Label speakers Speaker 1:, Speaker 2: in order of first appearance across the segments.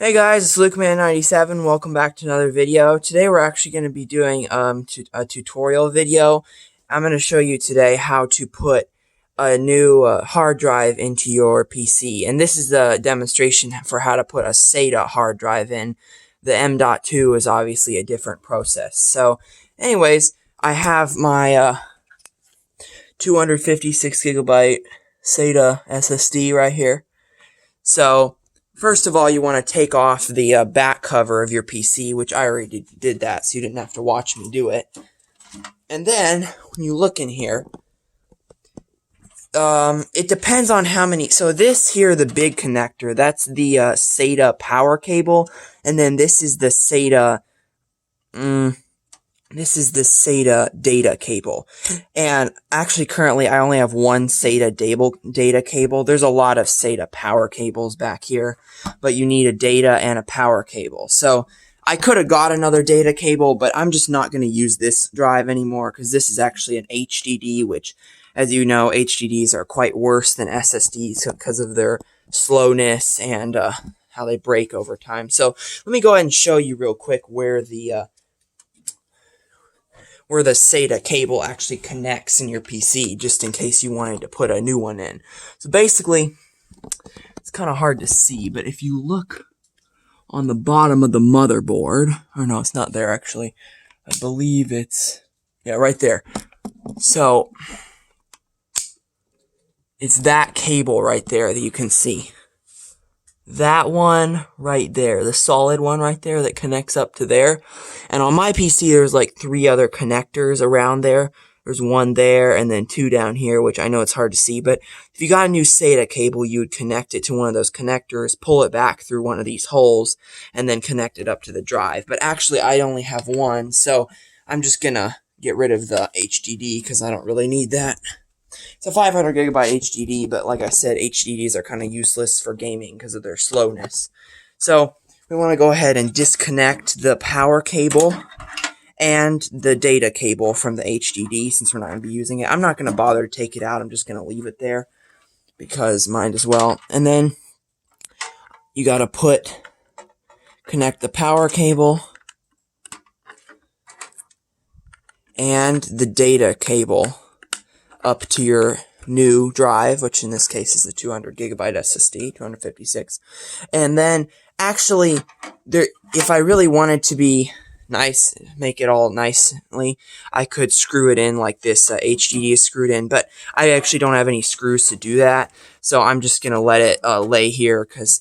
Speaker 1: Hey guys, it's LukeMan97. Welcome back to another video. Today we're actually going to be doing a tutorial video. I'm going to show you today how to put a new hard drive into your PC. And this is the demonstration for how to put a SATA hard drive in. The M.2 is obviously a different process. So anyways, I have my 256 gigabyte SATA SSD right here. So first of all, you want to take off the back cover of your PC, which I already did that, so you didn't have to watch me do it. And then, when you look in here, it depends on how many. So this here, the big connector, that's the SATA power cable, and then this is the SATA. This is the SATA data cable. And actually currently I only have one SATA data cable. There's a lot of SATA power cables back here, but you need a data and a power cable. So I could have got another data cable, but I'm just not going to use this drive anymore because this is actually an HDD, which, as you know, HDDs are quite worse than SSDs because of their slowness and how they break over time. So let me go ahead and show you real quick where the SATA cable actually connects in your PC, just in case you wanted to put a new one in. So basically, it's kind of hard to see, but if you look on the bottom of the motherboard, or no, it's not there actually. I believe it's, yeah, right there. So, it's that cable right there that you can see. That one right there, the solid one right there that connects up to there. And on my PC, there's like 3 other connectors around there. There's one there and then 2 down here, which I know it's hard to see. But if you got a new SATA cable, you would connect it to one of those connectors, pull it back through one of these holes, and then connect it up to the drive. But actually, I only have one, so I'm just gonna get rid of the HDD because I don't really need that. It's a 500 gigabyte HDD, but like I said, HDDs are kind of useless for gaming because of their slowness. So we want to go ahead and disconnect the power cable and the data cable from the HDD since we're not going to be using it. I'm not going to bother to take it out. I'm just going to leave it there because might as well. And then you got to connect the power cable and the data cable up to your new drive, which in this case is the 200 gigabyte SSD, 256. And then actually, if I really wanted to be nice, make it all nicely, I could screw it in like this HDD is screwed in, but I actually don't have any screws to do that. So I'm just going to let it lay here because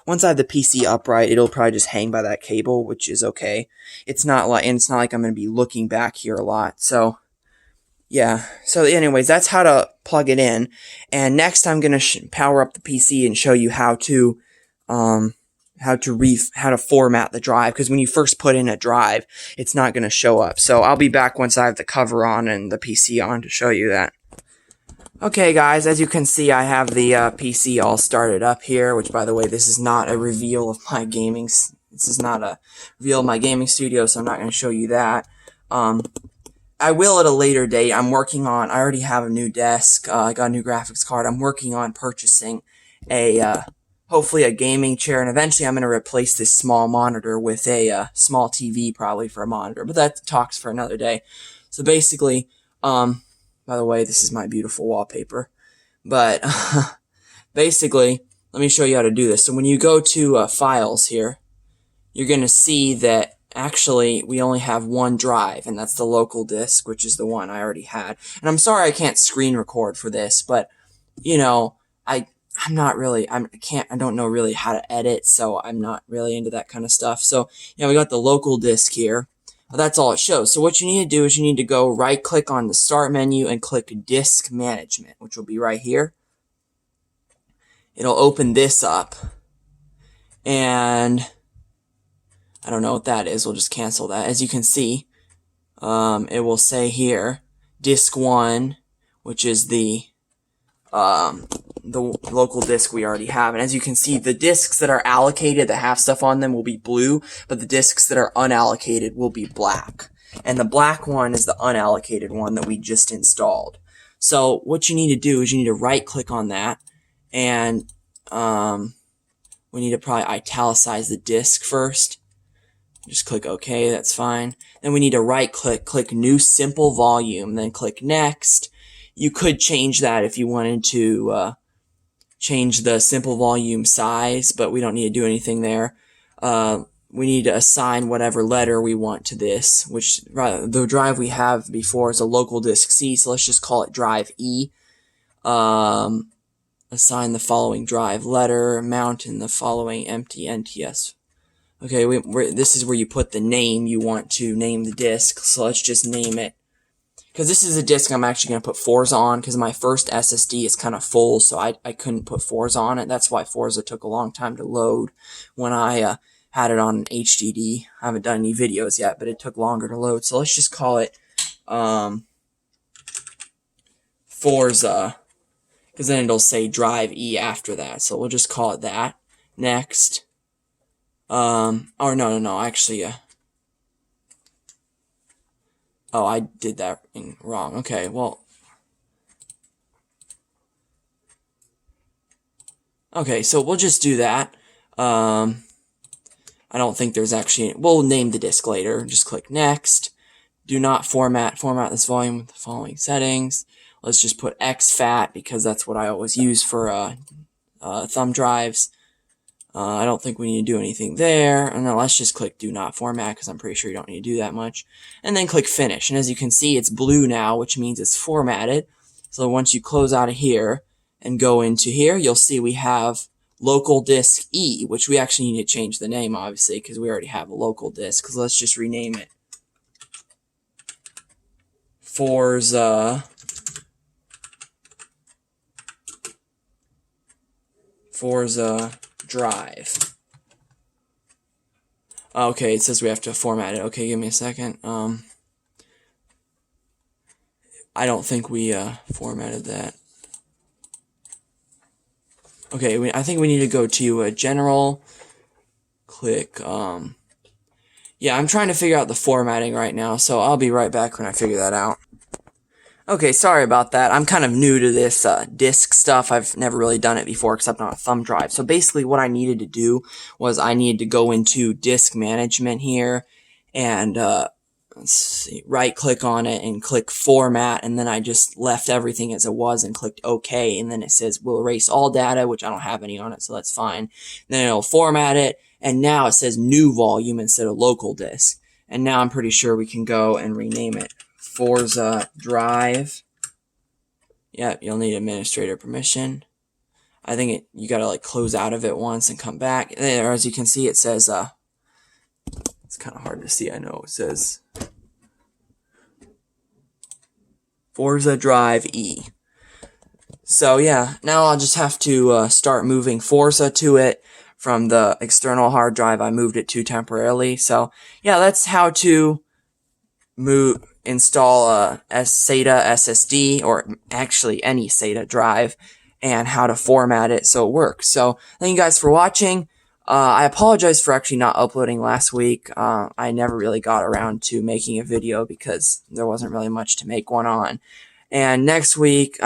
Speaker 1: once I have the PC upright, it'll probably just hang by that cable, which is okay. It's not like I'm going to be looking back here a lot. So yeah, so anyways, that's how to plug it in. And next I'm going to power up the PC and show you how to format the drive, because when you first put in a drive, it's not going to show up. So I'll be back once I have the cover on and the PC on to show you that. Okay guys, as you can see, I have the PC all started up here, which by the way, this is not a reveal of my gaming studio, so I'm not going to show you that. I will at a later date. I already have a new desk. I got a new graphics card. I'm working on purchasing hopefully a gaming chair, and eventually I'm going to replace this small monitor with a small TV probably for a monitor, but that talks for another day. So basically, by the way, this is my beautiful wallpaper, but basically, let me show you how to do this. So when you go to files here, you're going to see that actually, we only have one drive, and that's the local disk, which is the one I already had. And I'm sorry I can't screen record for this, but, you know, I don't know really how to edit, so I'm not really into that kind of stuff. So, you know, we got the local disk here. Well, that's all it shows. So what you need to do is you need to go right-click on the Start menu and click Disk Management, which will be right here. It'll open this up, and I don't know what that is. We'll just cancel that. As you can see, it will say here, disk 1, which is the local disk we already have. And as you can see, the disks that are allocated that have stuff on them will be blue, but the disks that are unallocated will be black. And the black one is the unallocated one that we just installed. So what you need to do is you need to right-click on that and we need to probably italicize the disk first. Just click OK, that's fine. Then we need to right click New Simple Volume, then click Next. You could change that if you wanted to change the simple volume size, but we don't need to do anything there. We need to assign whatever letter we want to this, which the drive we have before is a local disk C, so let's just call it drive E. Assign the following drive letter, mount in the following empty NTS. Okay, this is where you put the name you want to name the disk, so let's just name it. Because this is a disk I'm actually going to put Forza on, because my first SSD is kind of full, so I couldn't put Forza on it. That's why Forza took a long time to load when I had it on HDD. I haven't done any videos yet, but it took longer to load. So let's just call it Forza, because then it'll say drive E after that. So we'll just call it that. Next. Or no, actually, oh, I did that wrong. Okay, well. Okay, so we'll just do that. I don't think there's actually, we'll name the disk later. Just click Next. Do not format this volume with the following settings. Let's just put exFAT, because that's what I always use for thumb drives. I don't think we need to do anything there. And then let's just click Do Not Format, because I'm pretty sure you don't need to do that much. And then click Finish. And as you can see, it's blue now, which means it's formatted. So once you close out of here and go into here, you'll see we have local disk E, which we actually need to change the name, obviously, because we already have a local disk. Because let's just rename it Forza Drive. Okay, it says we have to format it. Okay, give me a second. I don't think we formatted that. Okay, I think we need to go to General. Click. Yeah, I'm trying to figure out the formatting right now, so I'll be right back when I figure that out. Okay, sorry about that. I'm kind of new to this disk stuff. I've never really done it before except on a thumb drive. So basically what I needed to do was I needed to go into disk management here and let's see, right click on it and click format, and then I just left everything as it was and clicked OK, and then it says we'll erase all data, which I don't have any on it, so that's fine. Then it'll format it, and now it says new volume instead of local disk. And now I'm pretty sure we can go and rename it Forza Drive. Yep, you'll need administrator permission. I think you gotta like close out of it once and come back. There, as you can see, it says it's kind of hard to see, I know. It says Forza Drive E. So yeah, now I'll just have to start moving Forza to it from the external hard drive I moved it to temporarily. So yeah, that's how to install a SATA SSD, or actually any SATA drive, and how to format it so it works. So thank you guys for watching. I apologize for actually not uploading last week. I never really got around to making a video because there wasn't really much to make one on. And next week,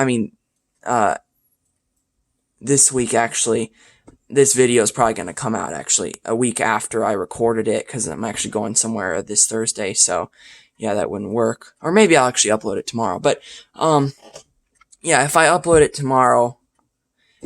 Speaker 1: this week actually, this video is probably going to come out actually a week after I recorded it, because I'm actually going somewhere this Thursday, so yeah, that wouldn't work. Or maybe I'll actually upload it tomorrow. But, yeah, if I upload it tomorrow,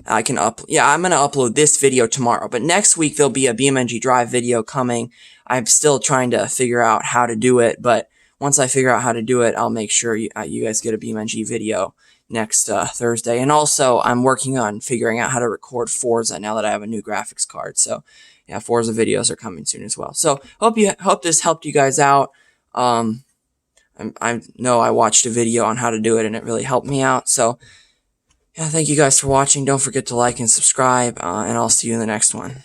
Speaker 1: I can I'm going to upload this video tomorrow. But next week, there'll be a Beamng.Drive video coming. I'm still trying to figure out how to do it. But once I figure out how to do it, I'll make sure you guys get a Beamng video next Thursday. And also, I'm working on figuring out how to record Forza now that I have a new graphics card. So, yeah, Forza videos are coming soon as well. So, hope this helped you guys out. I know I watched a video on how to do it and it really helped me out. So, yeah, thank you guys for watching. Don't forget to like and subscribe, and I'll see you in the next one.